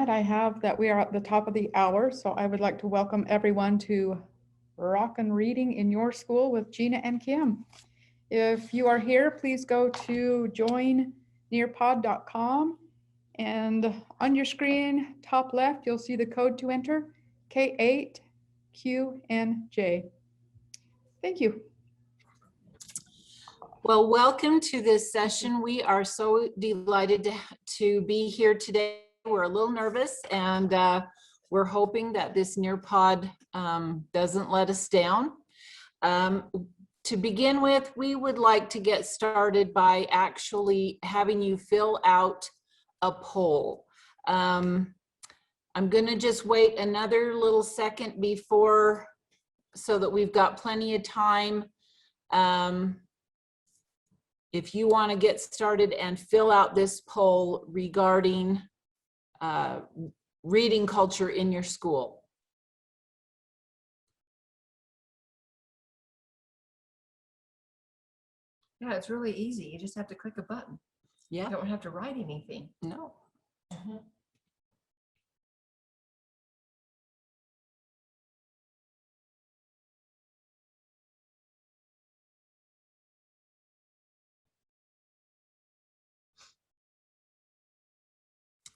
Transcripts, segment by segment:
that, I have that we are at the top of the hour, so I would like to welcome everyone to Rockin Reading in Your School with Gina and Kim. If you are here, please go to joinnearpod.com, and on your screen, top left, you'll see the code to enter, K8QNJ. Thank you. Well, welcome to this session. We are so delighted to be here today. We're a little nervous, and we're hoping that this Nearpod doesn't let us down. To begin with, we would like to get started by actually having you fill out a poll. I'm going to just wait another little second before, so that we've got plenty of time. If you want to get started and fill out this poll regarding reading culture in your school. Yeah, it's really easy. You just have to click a button. Yeah. You don't have to write anything. No.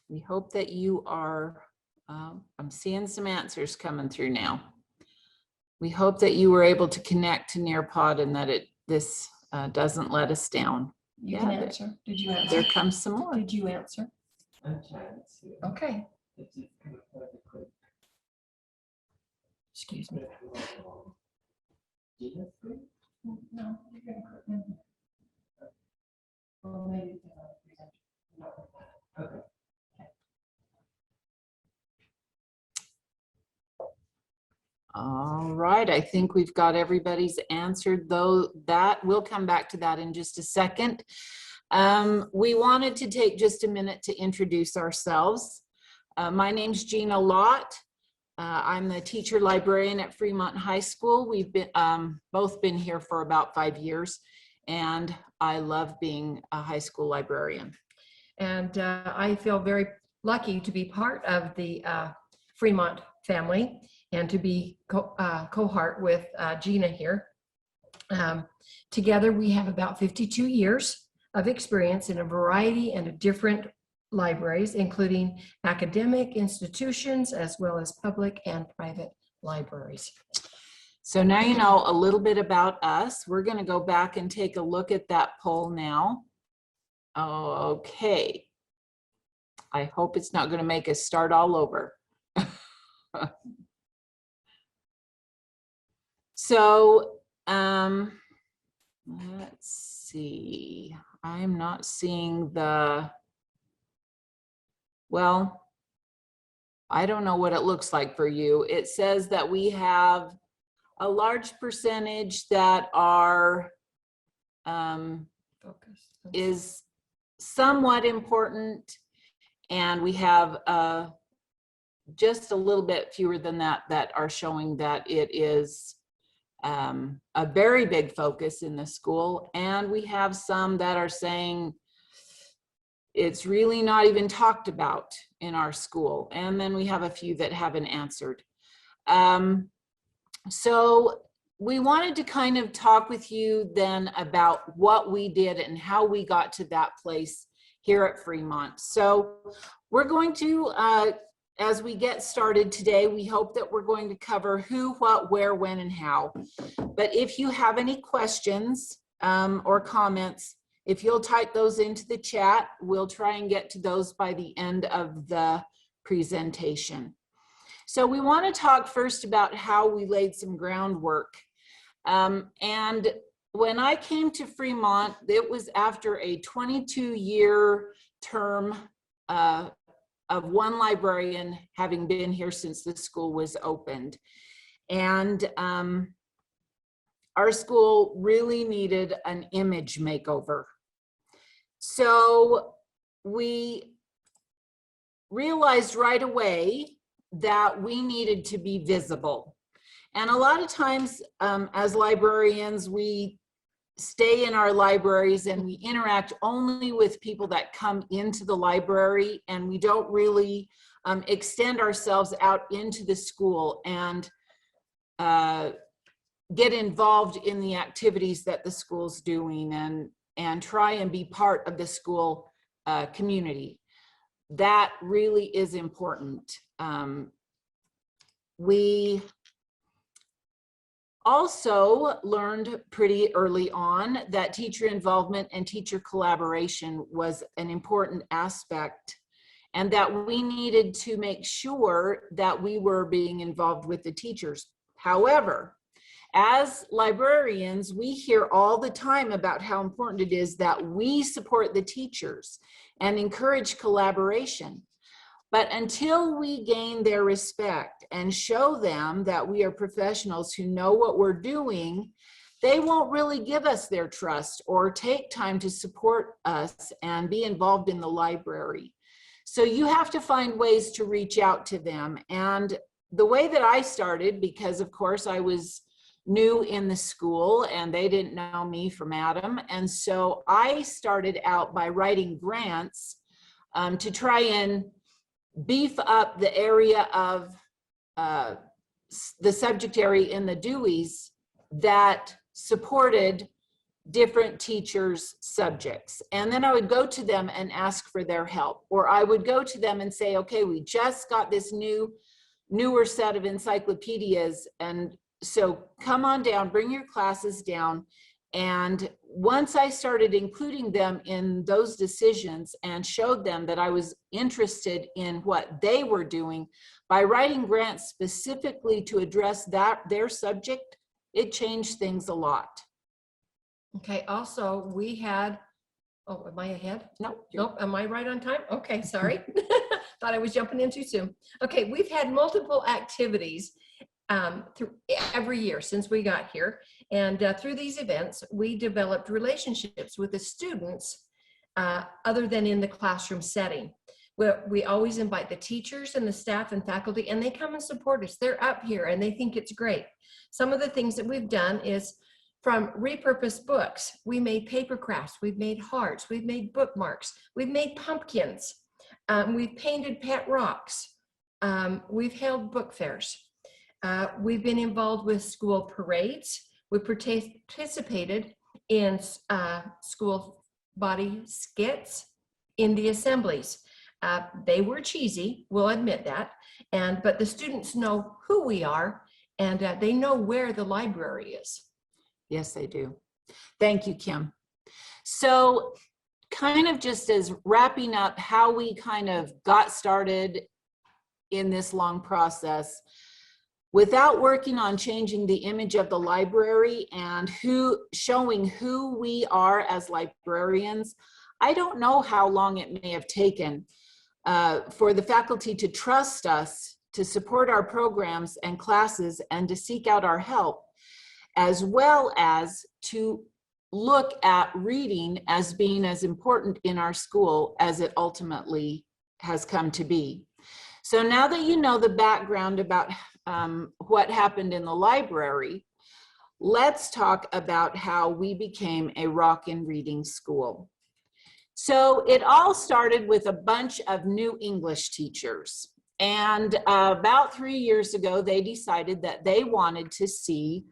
We hope that you are, I'm seeing some answers coming through now. We hope that you were able to connect to Nearpod and that this doesn't let us down. You can answer. Did you answer? There comes some more. Did you answer? Okay. Excuse me. No, you're gonna click in. Well, maybe. Okay. All right, I think we've got everybody's answered, though that we'll come back to that in just a second. We wanted to take just a minute to introduce ourselves. My name's Gina Lott. I'm the teacher librarian at Fremont High School. We've been both been here for about 5 years, and I love being a high school librarian. And I feel very lucky to be part of the Fremont family and to be cohort with Gina here. Together we have about 52 years of experience in a variety and different libraries, including academic institutions as well as public and private libraries. So now you know a little bit about us. We're going to go back and take a look at that poll now. Okay. I hope it's not going to make us start all over. So let's see. I'm not seeing the, well, I don't know what it looks like for you. It says that we have a large percentage that are is somewhat important, and we have just a little bit fewer than that that are showing that it is a very big focus in the school, and we have some that are saying it's really not even talked about in our school, and then we have a few that haven't answered. So we wanted to kind of talk with you then about what we did and how we got to that place here at Fremont. So we're going to, as we get started today, we hope that we're going to cover who, what, where, when, and how. But if you have any questions or comments, if you'll type those into the chat, we'll try and get to those by the end of the presentation. So we want to talk first about how we laid some groundwork. And when I came to Fremont, it was after a 22-year term of one librarian having been here since the school was opened. And our school really needed an image makeover. So we realized right away that we needed to be visible. And a lot of times as librarians, we stay in our libraries and we interact only with people that come into the library, and we don't really extend ourselves out into the school and get involved in the activities that the school's doing and try and be part of the school community. That really is important. We also learned pretty early on that teacher involvement and teacher collaboration was an important aspect, and that we needed to make sure that we were being involved with the teachers. However, as librarians, we hear all the time about how important it is that we support the teachers and encourage collaboration. But until we gain their respect and show them that we are professionals who know what we're doing, they won't really give us their trust or take time to support us and be involved in the library. So you have to find ways to reach out to them. And the way that I started, because of course I was new in the school and they didn't know me from Adam, and so I started out by writing grants to try and beef up the area of the subject area in the Deweys that supported different teachers' subjects. And then I would go to them and ask for their help, or I would go to them and say, okay, we just got this newer set of encyclopedias, and so come on down, bring your classes down. And once I started including them in those decisions and showed them that I was interested in what they were doing by writing grants specifically to address their subject, it changed things a lot. Okay, also we had, oh, am I ahead? Nope. Nope, am I right on time? Okay, sorry. Thought I was jumping in too soon. Okay, we've had multiple activities through every year since we got here. And through these events, we developed relationships with the students other than in the classroom setting. We always invite the teachers and the staff and faculty, and they come and support us. They're up here and they think it's great. Some of the things that we've done is from repurposed books. We made paper crafts, we've made hearts, we've made bookmarks, we've made pumpkins, we've painted pet rocks, we've held book fairs. We've been involved with school parades. We participated in school body skits in the assemblies. They were cheesy, we'll admit that, but the students know who we are, and they know where the library is. Yes, they do. Thank you, Kim. So kind of just as wrapping up how we kind of got started in this long process, without working on changing the image of the library and showing who we are as librarians, I don't know how long it may have taken for the faculty to trust us to support our programs and classes and to seek out our help, as well as to look at reading as being as important in our school as it ultimately has come to be. So now that you know the background about what happened in the library, let's talk about how we became a Rockin reading school. So it all started with a bunch of new English teachers. And about 3 years ago, they decided that they wanted to see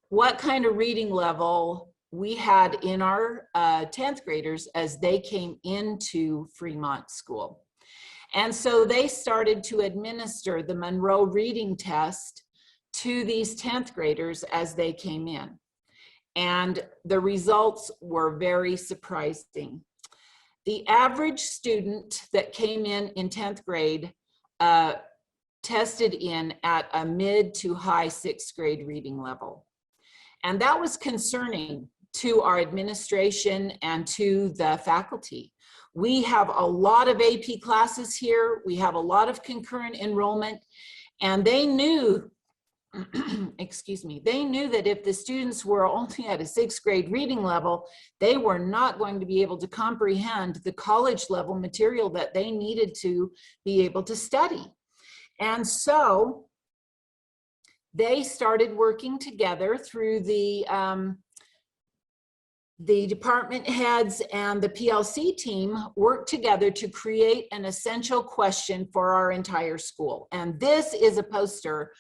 what kind of reading level we had in our 10th graders as they came into Fremont School. And so they started to administer the Monroe reading test to these 10th graders as they came in. And the results were very surprising. The average student that came in 10th grade tested in at a mid to high 6th grade reading level. And that was concerning to our administration and to the faculty. We have a lot of AP classes here. We have a lot of concurrent enrollment, and they knew, excuse me, they knew that if the students were only at a 6th grade reading level, they were not going to be able to comprehend the college level material that they needed to be able to study. And so they started working together through the the department heads and the PLC team worked together to create an essential question for our entire school. And this is a poster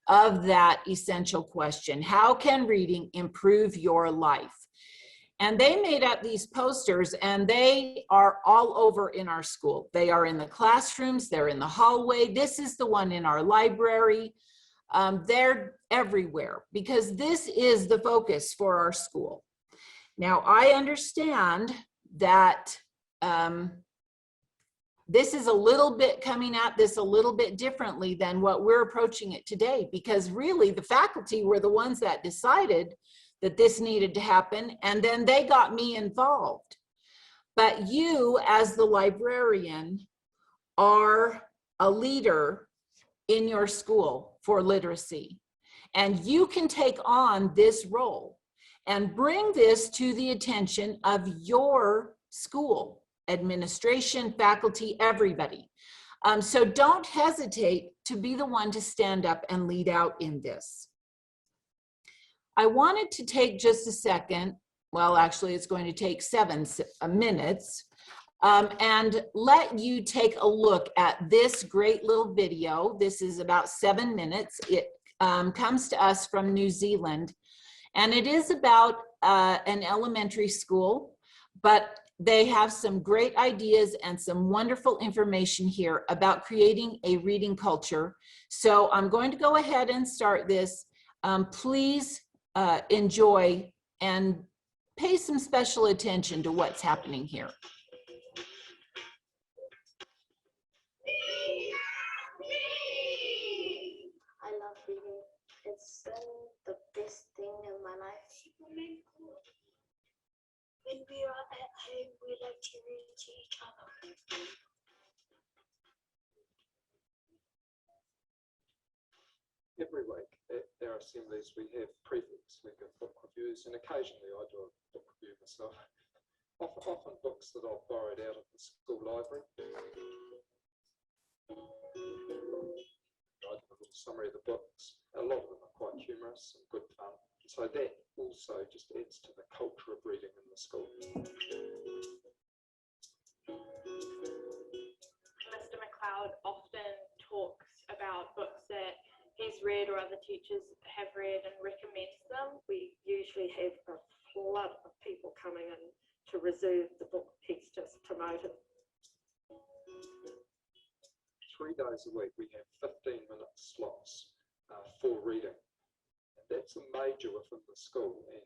of that essential question. How can reading improve your life? And they made up these posters, and they are all over in our school. They are in the classrooms, they're in the hallway. This is the one in our library. They're everywhere because this is the focus for our school. Now, I understand that this is a little bit coming at this a little bit differently than what we're approaching it today, because really the faculty were the ones that decided that this needed to happen, and then they got me involved. But you, as the librarian, are a leader in your school for literacy, and you can take on this role and bring this to the attention of your school, administration, faculty, everybody. So don't hesitate to be the one to stand up and lead out in this. I wanted to take just a second, well, actually it's going to take 7 minutes, and let you take a look at this great little video. This is about 7 minutes. It comes to us from New Zealand. And it is about an elementary school, but they have some great ideas and some wonderful information here about creating a reading culture. So I'm going to go ahead and start this. Please enjoy and pay some special attention to what's happening here. I love reading. It's the best thing in my life. When we are at home, we like to read to each other. Every week at our assemblies we have prefects who give book reviews, and occasionally I do a book review myself. Often books that I've borrowed out of the school library. I give a little summary of the books. A lot of them are quite humorous and good fun. So that also just adds to the culture of reading in the school. Mr. McLeod often talks about books that he's read or other teachers have read and recommends them. We usually have a flood of people coming in to reserve the book he's just promoted. 3 days a week we have 15-minute slots for reading. And that's a major within the school, and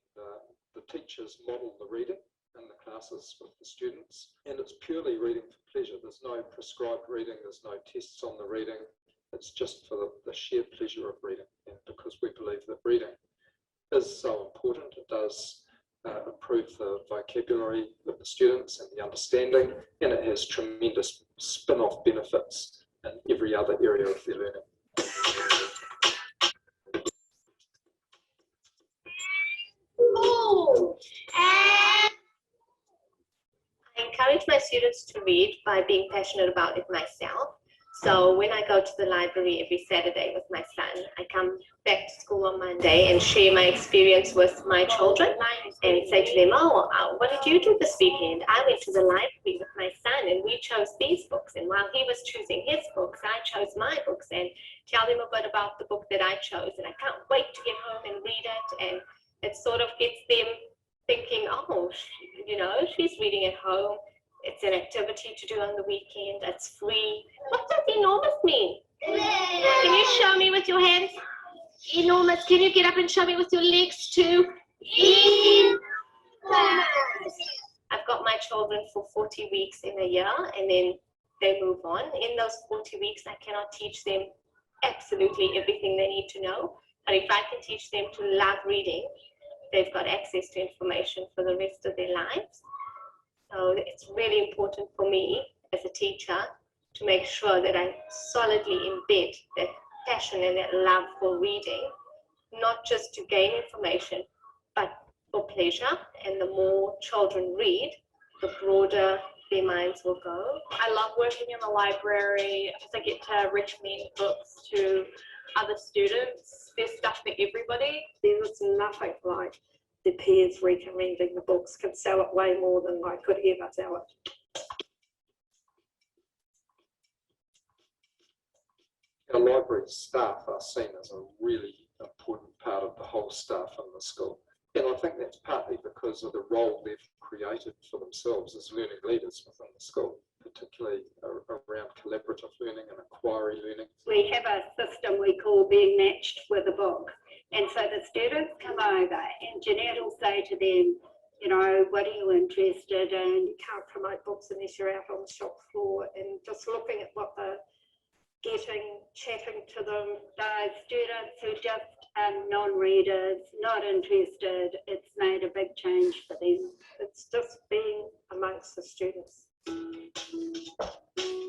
the teachers model the reading in the classes with the students, and it's purely reading for pleasure. There's no prescribed reading, there's no tests on the reading. It's just for the sheer pleasure of reading, and because we believe that reading is so important. It does improve the vocabulary of the students and the understanding, and it has tremendous spin-off benefits in every other area of their learning. I encourage my students to read by being passionate about it myself. So when I go to the library every Saturday with my son, I come back to school on Monday and share my experience with my children and say to them, oh, what did you do this weekend? I went to the library with my son and we chose these books. And while he was choosing his books, I chose my books, and tell them a bit about the book that I chose. And I can't wait to get home and read it. And it sort of gets them thinking, oh, you know, she's reading at home. It's an activity to do on the weekend. It's free. What does enormous mean? Can you show me with your hands? Enormous. Can you get up and show me with your legs too? Enormous. I've got my children for 40 weeks in a year, and then they move on. In those 40 weeks, I cannot teach them absolutely everything they need to know. But if I can teach them to love reading, they've got access to information for the rest of their lives. So it's really important for me as a teacher to make sure that I solidly embed that passion and that love for reading, not just to gain information, but for pleasure. And the more children read, the broader their minds will go. I love working in the library because I get to recommend books to other students. There's stuff for everybody. There's nothing like the peers recommending the books can sell it way more than I could ever sell it. Our library staff are seen as a really important part of the whole staff in the school. And I think that's partly because of the role they've created for themselves as learning leaders within the school, particularly around collaborative learning and inquiry learning. We have a system we call being matched with a book. And so the students come over and Jeanette will say to them, you know, what are you interested in? You can't promote books unless you're out on the shop floor, and just looking at what they're getting, chatting to them. Those students who just non-readers, not interested, it's made a big change for them. It's just being amongst the students.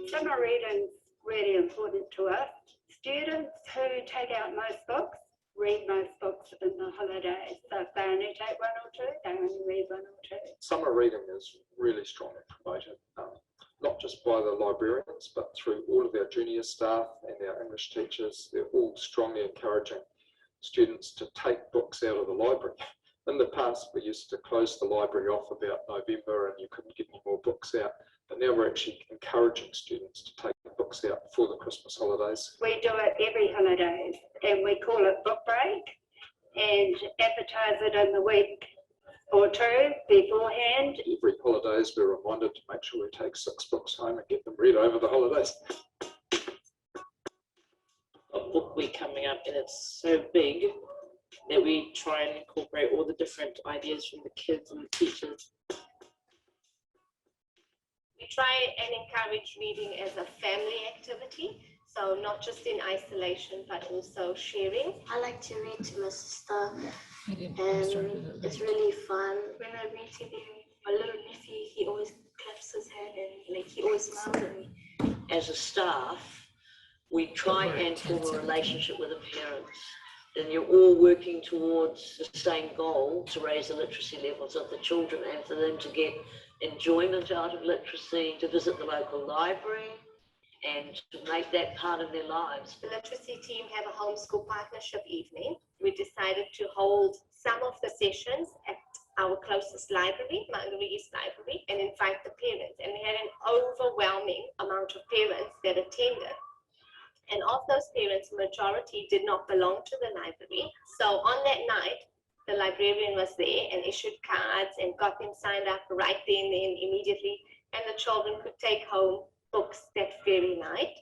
Summer reading's really important to us. Students who take out most books read most books in the holidays. So if they only take one or two, they only read one or two. Summer reading is really strongly promoted, not just by the librarians, but through all of our junior staff and our English teachers. They're all strongly encouraging students to take books out of the library. In the past, we used to close the library off about November and you couldn't get any more books out. But now we're actually encouraging students to take books out before the Christmas holidays. We do it every holidays and we call it book break and advertise it in the week or two beforehand. Every holidays we're reminded to make sure we take 6 books home and get them read over the holidays. A book week coming up, and it's so big that we try and incorporate all the different ideas from the kids and the teachers. We try and encourage reading as a family activity, so not just in isolation, but also sharing. I like to read to my sister, I didn't and start it at it's night. really fun. When I read to them, my little nephew, he always claps his hand and like he always smiles at me. As a staff, we try We're at and form 10:17. a relationship with the parents. And you're all working towards the same goal to raise the literacy levels of the children and for them to get enjoyment out of literacy, to visit the local library and to make that part of their lives. The literacy team have a homeschool partnership evening. We decided to hold some of the sessions at our closest library, Mangalore East Library, and invite the parents. And we had an overwhelming amount of parents that attended. And of those parents, majority did not belong to the library. So on that night, the librarian was there and issued cards and got them signed up right then and immediately. And the children could take home books that very night.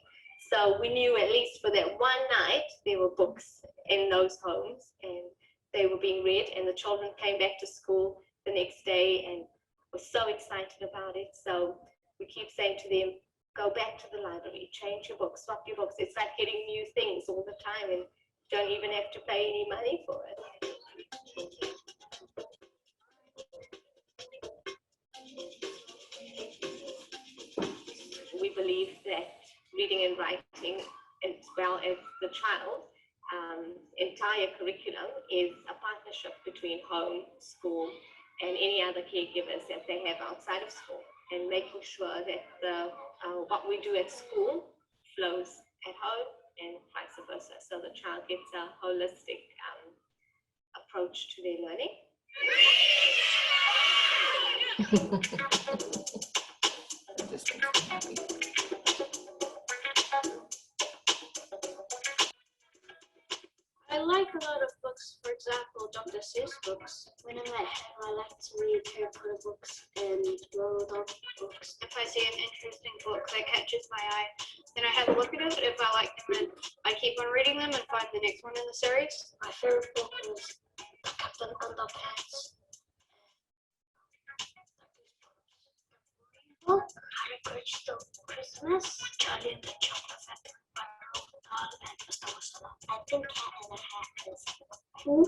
So we knew at least for that one night, there were books in those homes and they were being read. And the children came back to school the next day and were so excited about it. So we keep saying to them, go back to the library, change your books, swap your books. It's like getting new things all the time and don't even have to pay any money for it. We believe that reading and writing, as well as the child's entire curriculum, is a partnership between home, school, and any other caregivers that they have outside of school, and making sure that what we do at school flows at home and vice versa. So the child gets a holistic approach to their learning. This makes me happy. I like a lot of books, for example, Dr. Seuss books. When I'm at home, I like to read Harry Potter books and Roald Dahl books. If I see an interesting book that catches my eye, then I have a look at it. If I like them, then I keep on reading them and find the next one in the series. My favorite book was Captain Underpants. Book, Harry Potter Christmas, Charlie and the Chocolate Factory, Roald Dahl, and Mr. Whistler. I think Cat in the Hat is cool.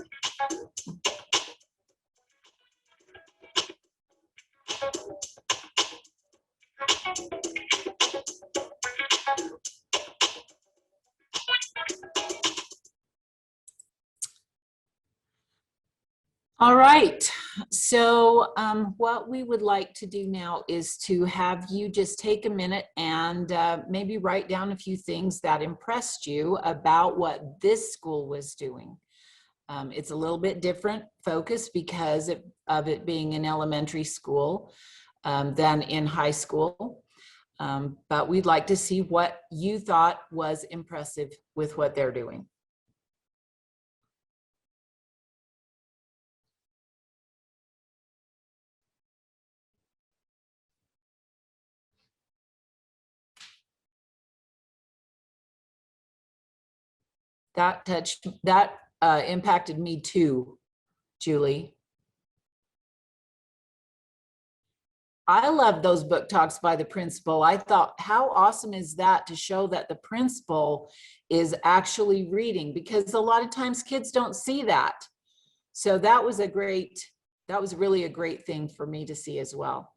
All right, so what we would like to do now is to have you just take a minute and maybe write down a few things that impressed you about what this school was doing. It's a little bit different focus because of it being in elementary school than in high school. But we'd like to see what you thought was impressive with what they're doing. That impacted me too, Julie. I love those book talks by the principal. I thought, how awesome is that to show that the principal is actually reading, because a lot of times kids don't see that. So that was really a great thing for me to see as well.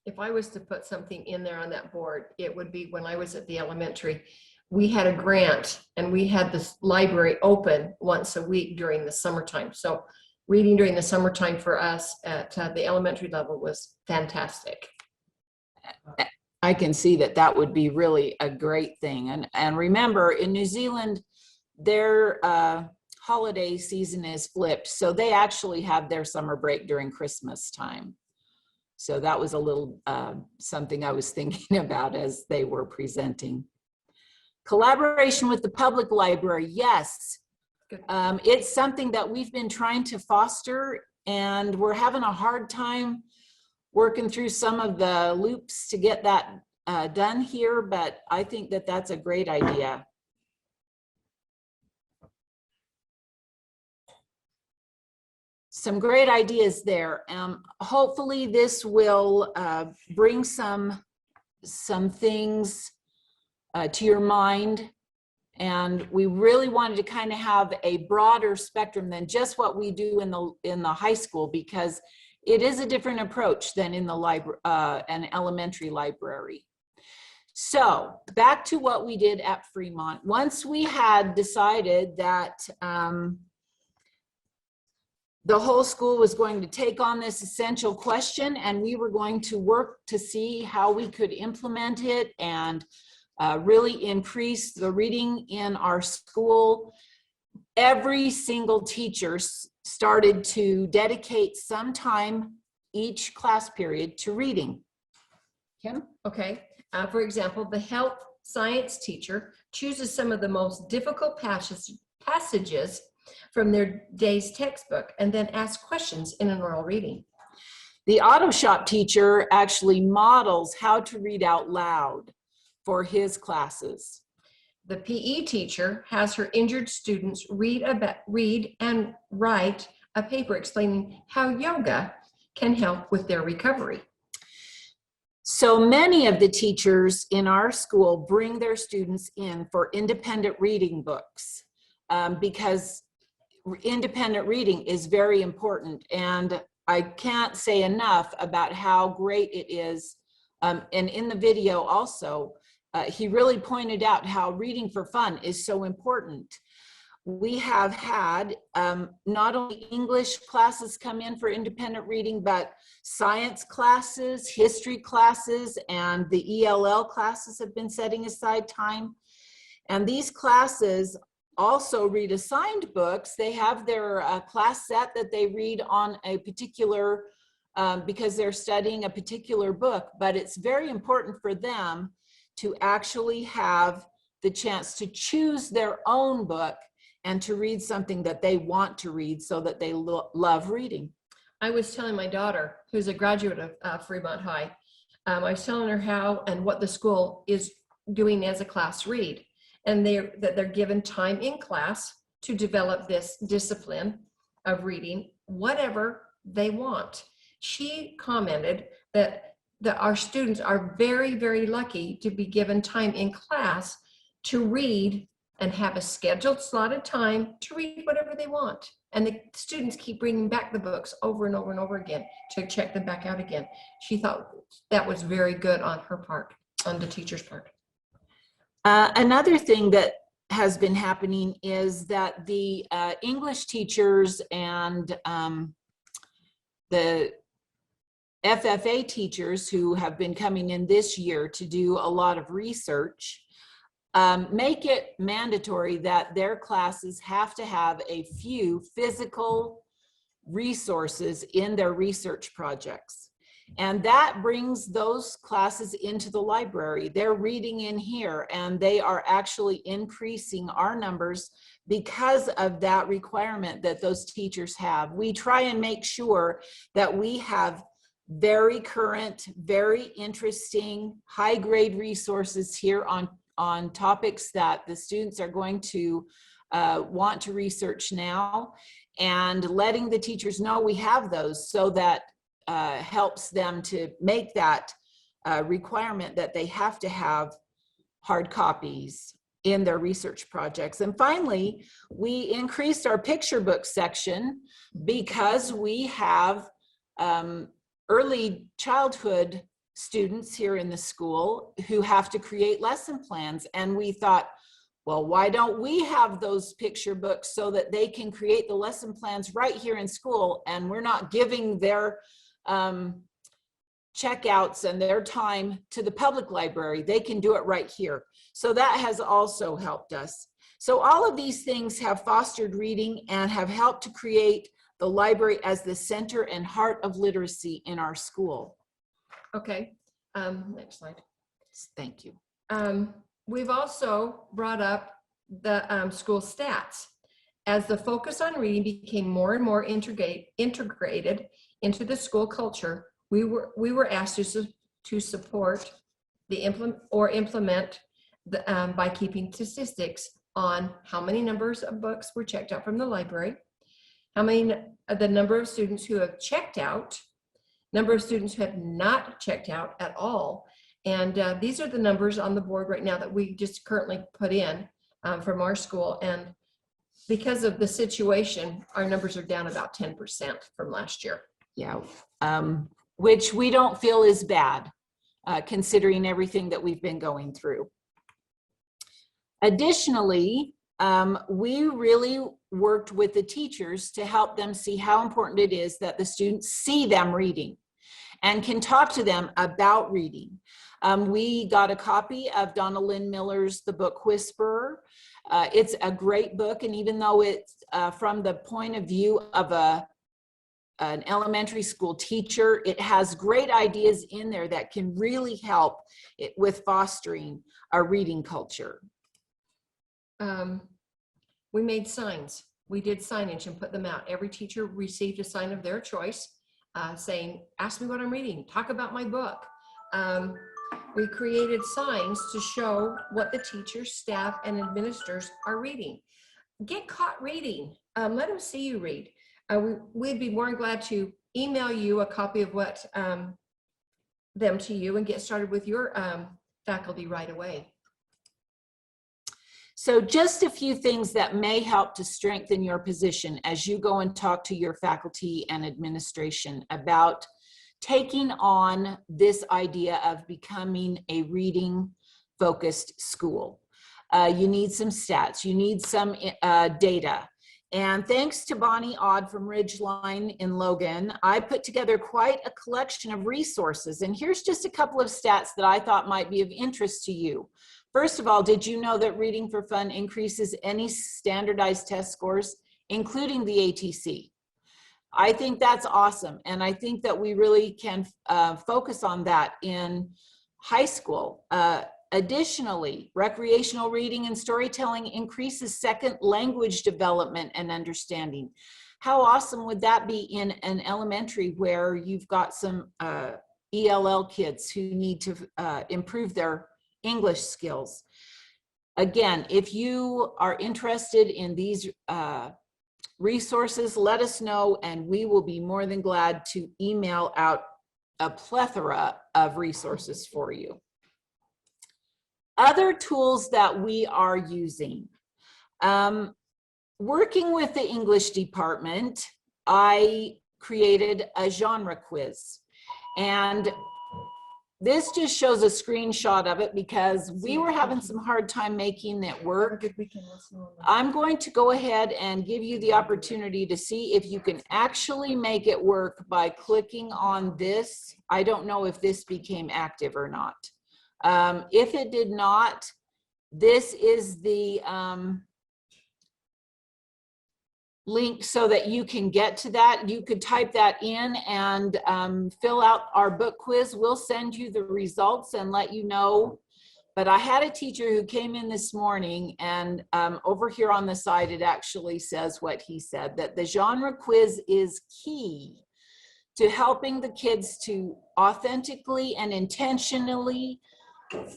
If I was to put something in there on that board, it would be when I was at the elementary, we had a grant and we had this library open once a week during the summertime. So reading during the summertime for us at the elementary level was fantastic. I can see that would be really a great thing. And remember, in New Zealand, their holiday season is flipped. So they actually have their summer break during Christmas time. So that was a little something I was thinking about as they were presenting. Collaboration with the public library, yes. It's something that we've been trying to foster, and we're having a hard time working through some of the loops to get that done here, but I think that that's a great idea. Some great ideas there. Hopefully this will bring some things to your mind. And we really wanted to kind of have a broader spectrum than just what we do in the high school, because it is a different approach than in the library, an elementary library. So back to what we did at Fremont. Once we had decided that the whole school was going to take on this essential question, and we were going to work to see how we could implement it and really increase the reading in our school, every single teacher started to dedicate some time each class period to reading. Kim? Okay, for example, the health science teacher chooses some of the most difficult passages from their day's textbook and then asks questions in an oral reading. The auto shop teacher actually models how to read out loud for his classes. The PE teacher has her injured students read and write a paper explaining how yoga can help with their recovery. So many of the teachers in our school bring their students in for independent reading books because independent reading is very important. And I can't say enough about how great it is. And in the video also, he really pointed out how reading for fun is so important. We have had not only English classes come in for independent reading, but science classes, history classes, and the ELL classes have been setting aside time. And these classes also read assigned books. They have their class set that they read on a particular, because they're studying a particular book, but it's very important for them to actually have the chance to choose their own book and to read something that they want to read so that they love reading. I was telling my daughter, who's a graduate of Fremont High, I was telling her how and what the school is doing as a class read, and that they're given time in class to develop this discipline of reading whatever they want. She commented that our students are very, very lucky to be given time in class to read and have a scheduled slotted time to read whatever they want. And the students keep bringing back the books over and over and over again to check them back out again. She thought that was very good on her part, on the teacher's part. Another thing that has been happening is that the English teachers and the FFA teachers who have been coming in this year to do a lot of research make it mandatory that their classes have to have a few physical resources in their research projects. And that brings those classes into the library. They're reading in here, and they are actually increasing our numbers because of that requirement that those teachers have. We try and make sure that we have very current, very interesting, high-grade resources here on topics that the students are going to want to research now, and letting the teachers know we have those, so that helps them to make that requirement that they have to have hard copies in their research projects. And finally, we increased our picture book section because we have early childhood students here in the school who have to create lesson plans. And we thought, well, why don't we have those picture books so that they can create the lesson plans right here in school, and we're not giving their checkouts and their time to the public library. They can do it right here. So that has also helped us. So all of these things have fostered reading and have helped to create the library as the center and heart of literacy in our school. Okay, next slide. Thank you. We've also brought up the school stats. As the focus on reading became more and more integrated into the school culture, we were asked to support the implement the, by keeping statistics on how many numbers of books were checked out from the library, how many, the number of students who have checked out, number of students who have not checked out at all. And these are the numbers on the board right now that we just currently put in from our school. And because of the situation, our numbers are down about 10% from last year. Yeah, which we don't feel is bad, considering everything that we've been going through. Additionally, we really worked with the teachers to help them see how important it is that the students see them reading and can talk to them about reading. We got a copy of Donna Lynn Miller's The Book Whisperer. It's a great book, and even though it's from the point of view of an elementary school teacher, it has great ideas in there that can really help with fostering our reading culture. We made signs. We did signage and put them out. Every teacher received a sign of their choice saying, ask me what I'm reading, talk about my book. We created signs to show what the teachers, staff, and administrators are reading. Get caught reading. Let them see you read. We'd be more than glad to email you a copy of what them to you and get started with your faculty right away. So just a few things that may help to strengthen your position as you go and talk to your faculty and administration about taking on this idea of becoming a reading focused school. You need some stats, you need some data. And thanks to Bonnie Odd from Ridgeline in Logan, I put together quite a collection of resources. And here's just a couple of stats that I thought might be of interest to you. First of all, did you know that Reading for Fun increases any standardized test scores, including the ATC? I think that's awesome. And I think that we really can focus on that in high school. Additionally, recreational reading and storytelling increases second language development and understanding. How awesome would that be in an elementary where you've got some ELL kids who need to improve their English skills? Again, if you are interested in these resources, let us know, and we will be more than glad to email out a plethora of resources for you. Other tools that we are using. Working with the English department, I created a genre quiz. And this just shows a screenshot of it because we were having some hard time making it work. I'm going to go ahead and give you the opportunity to see if you can actually make it work by clicking on this. I don't know if this became active or not. If it did not, This is the link so that you can get to that. You could type that in and fill out our book quiz. We'll send you the results and let you know. But I had a teacher who came in this morning, and over here on the side, it actually says what he said, that the genre quiz is key to helping the kids to authentically and intentionally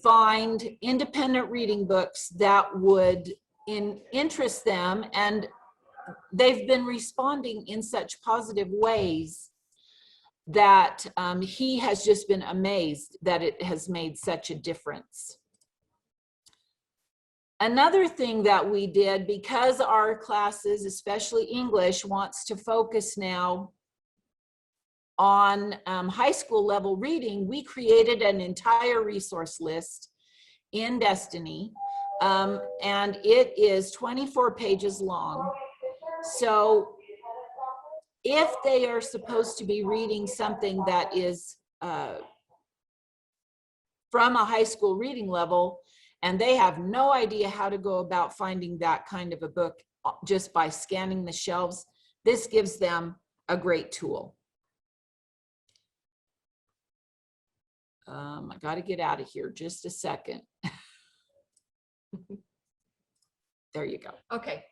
find independent reading books that would interest them. And they've been responding in such positive ways that he has just been amazed that it has made such a difference. Another thing that we did, because our classes, especially English, wants to focus now on high school level reading, we created an entire resource list in Destiny, and it is 24 pages long. So if they are supposed to be reading something that is from a high school reading level, and they have no idea how to go about finding that kind of a book just by scanning the shelves, this gives them a great tool. I got to get out of here just a second. There you go. Okay,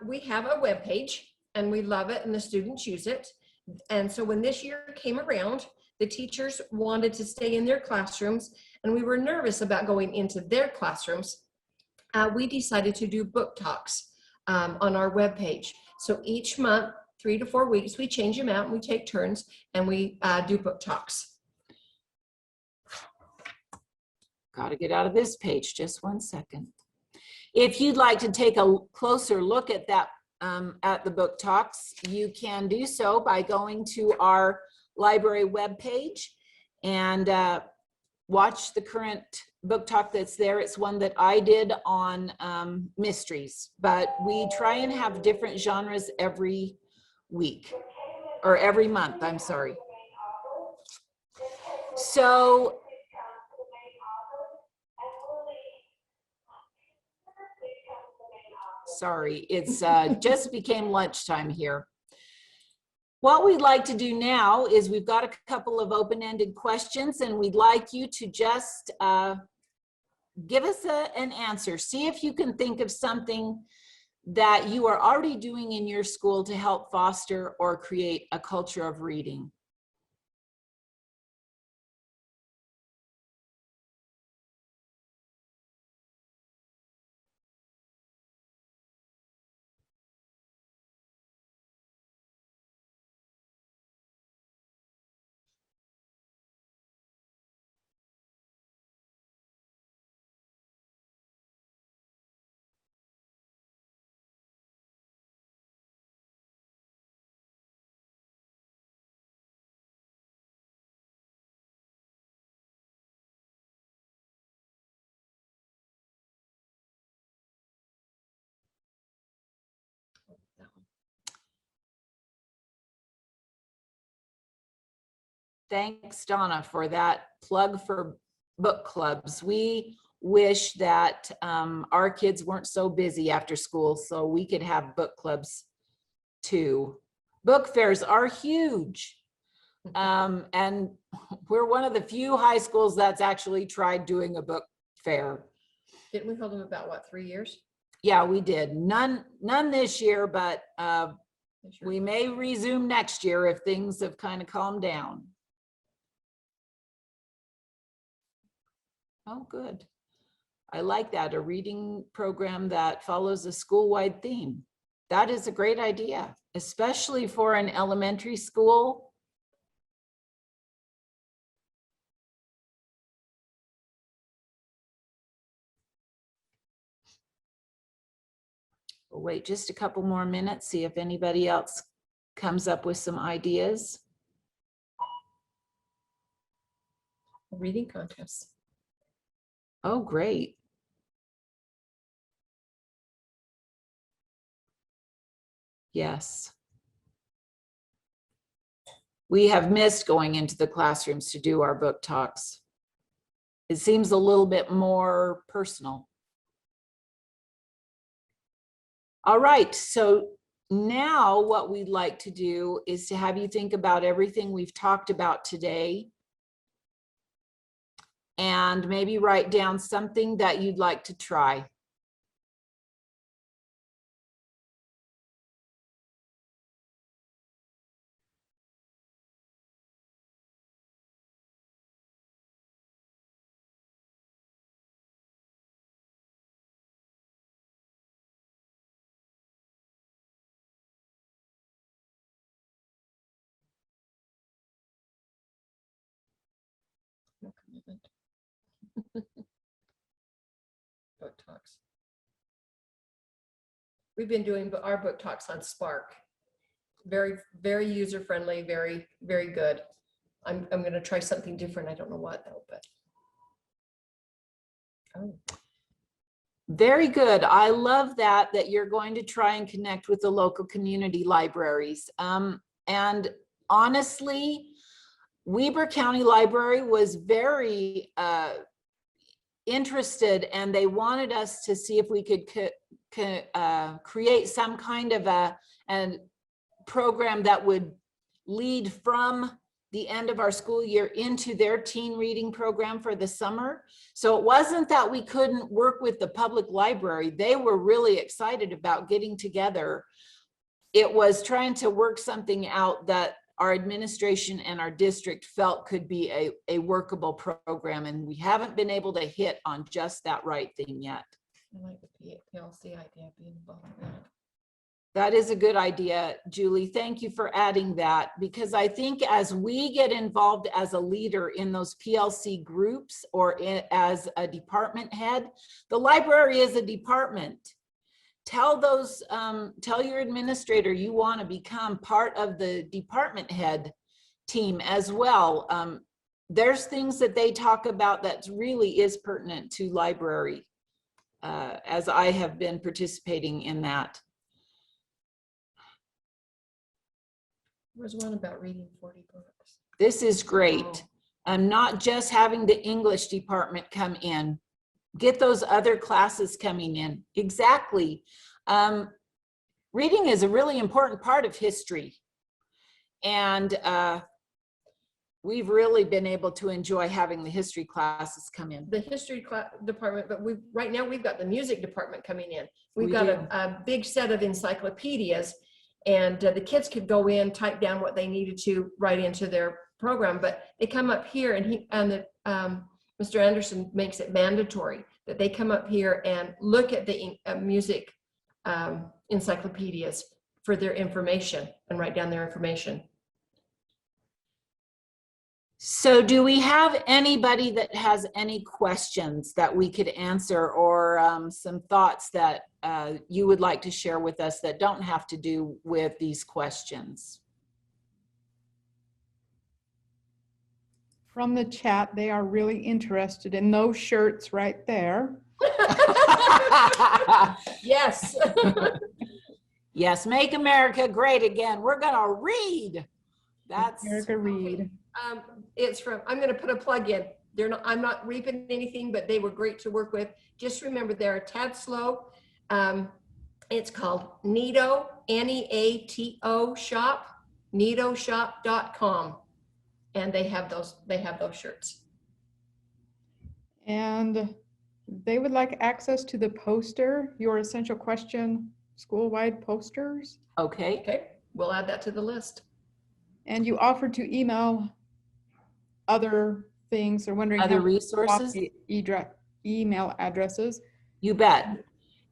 we have a web page and we love it and the students use it. And so when this year came around, the teachers wanted to stay in their classrooms and we were nervous about going into their classrooms. We decided to do book talks on our web page. So each month, 3 to 4 weeks, we change them out and we take turns and we do book talks. Got to get out of this page, just 1 second. If you'd like to take a closer look at that, at the book talks, you can do so by going to our library webpage and watch the current book talk that's there. It's one that I did on mysteries, but we try and have different genres every week, or every month, I'm sorry. So sorry, it's just became lunchtime here. What we'd like to do now is we've got a couple of open-ended questions and we'd like you to just give us an answer. See if you can think of something that you are already doing in your school to help foster or create a culture of reading. Thanks, Donna, for that plug for book clubs. We wish that our kids weren't so busy after school so we could have book clubs too. Book fairs are huge. And we're one of the few high schools that's actually tried doing a book fair. Didn't we hold them about, what, 3 years? Yeah, we did. None this year, but we may resume next year if things have kind of calmed down. Oh, good. I like that, a reading program that follows a school-wide theme. That is a great idea, especially for an elementary school. We'll wait just a couple more minutes, see if anybody else comes up with some ideas. A reading contest. Oh, great. Yes. We have missed going into the classrooms to do our book talks. It seems a little bit more personal. All right, so now what we'd like to do is to have you think about everything we've talked about today and maybe write down something that you'd like to try. No commitment. Book talks. We've been doing our book talks on Spark. Very, very user friendly, very, very good. I'm going to try something different. I don't know what though, but. Oh. Very good. I love that you're going to try and connect with the local community libraries. And honestly, Weber County Library was very interested, and they wanted us to see if we could create some kind of a program that would lead from the end of our school year into their teen reading program for the summer. So it wasn't that we couldn't work with the public library. They were really excited about getting together. It was trying to work something out that our administration and our district felt could be a workable program, and we haven't been able to hit on just that right thing yet. I like the PLC idea being involved in that. That is a good idea, Julie. Thank you for adding that, because I think as we get involved as a leader in those PLC groups or as a department head, the library is a department. Tell your administrator you want to become part of the department head team as well. There's things that they talk about that really is pertinent to library, as I have been participating in that. There's one about reading 40 books. This is great. Oh. I'm not just having the English department come in. Get those other classes coming in. Exactly. Reading is a really important part of history. And we've really been able to enjoy having the history classes come in. The history department, but right now we've got the music department coming in. We've We got do. a big set of encyclopedias, and the kids could go in, type down what they needed to write into their program, but they come up here and Mr. Anderson makes it mandatory that they come up here and look at the music encyclopedias for their information and write down their information. So do we have anybody that has any questions that we could answer, or some thoughts that you would like to share with us that don't have to do with these questions? From the chat, they are really interested in those shirts right there. Yes. Yes, make America great again. We're gonna read. That's Erica Reed. It's from, I'm going to put a plug in. I'm not reaping anything, but they were great to work with. Just remember, they're a tad slow. It's called Neato, Neato shop, neatoshop.com. And they have those shirts. And they would like access to the poster, your essential question school-wide posters. okay. Okay, we'll add that to the list. And you offered to email other things. They're wondering Other how to resources? swap the email addresses. You bet.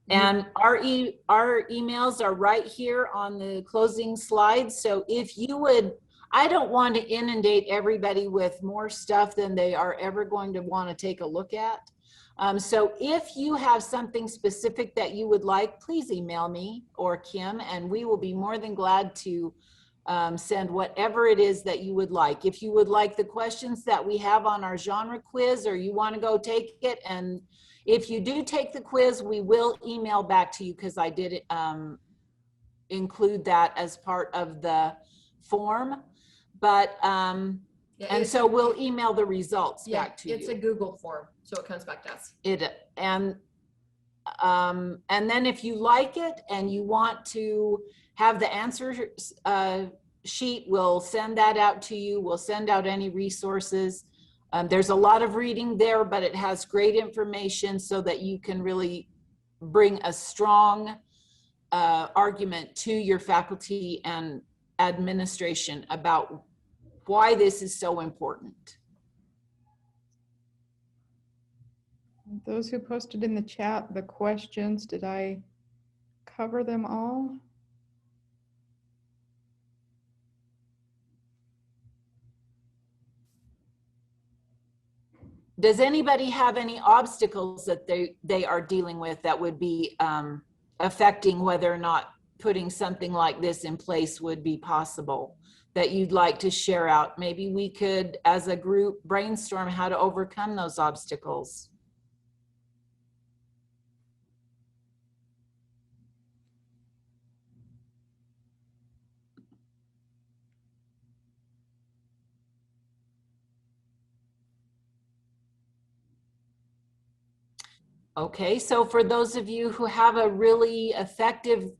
And our emails are right here on the closing slide. So if you would, I don't want to inundate everybody with more stuff than they are ever going to want to take a look at. So if you have something specific that you would like, please email me or Kim, and we will be more than glad to send whatever it is that you would like. If you would like the questions that we have on our genre quiz, or you want to go take it, and if you do take the quiz, we will email back to you, because I did include that as part of the form. But Yeah, and so we'll email the results back to you. It's a Google form, so it comes back to us. And And then if you like it and you want to have the answer sheet, we'll send that out to you. We'll send out any resources. There's a lot of reading there, but it has great information so that you can really bring a strong argument to your faculty and administration about why this is so important. Those who posted in the chat the questions, did I cover them all? Does anybody have any obstacles that they are dealing with that would be affecting whether or not putting something like this in place would be possible that you'd like to share out? Maybe we could, as a group, brainstorm how to overcome those obstacles. Okay, so for those of you who have a really effective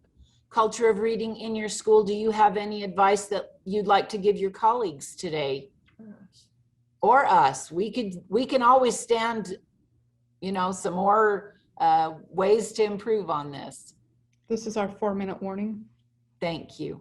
culture of reading in your school, do you have any advice that you'd like to give your colleagues today? Or us? We can always stand, you know, some more ways to improve on this. This is our 4-minute warning. Thank you.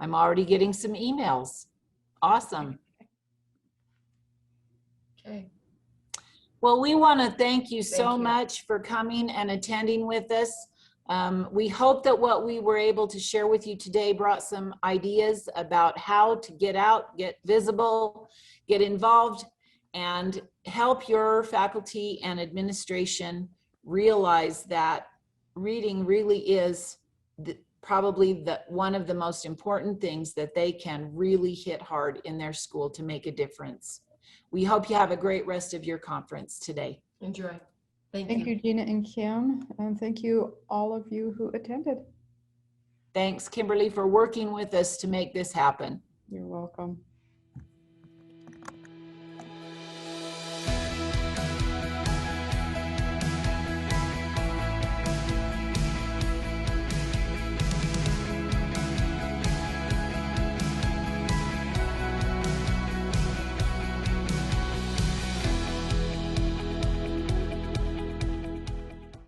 I'm already getting some emails. Awesome. Okay. Well, we want to thank you so Thank you. much for coming and attending with us. We hope that what we were able to share with you today brought some ideas about how to get out, get visible, get involved, and help your faculty and administration realize that reading really is probably one of the most important things that they can really hit hard in their school to make a difference. We hope you have a great rest of your conference today. Enjoy. Thank Thank you. you, Gina and Kim, and thank you all of you who attended. Thanks, Kimberly, for working with us to make this happen. You're welcome.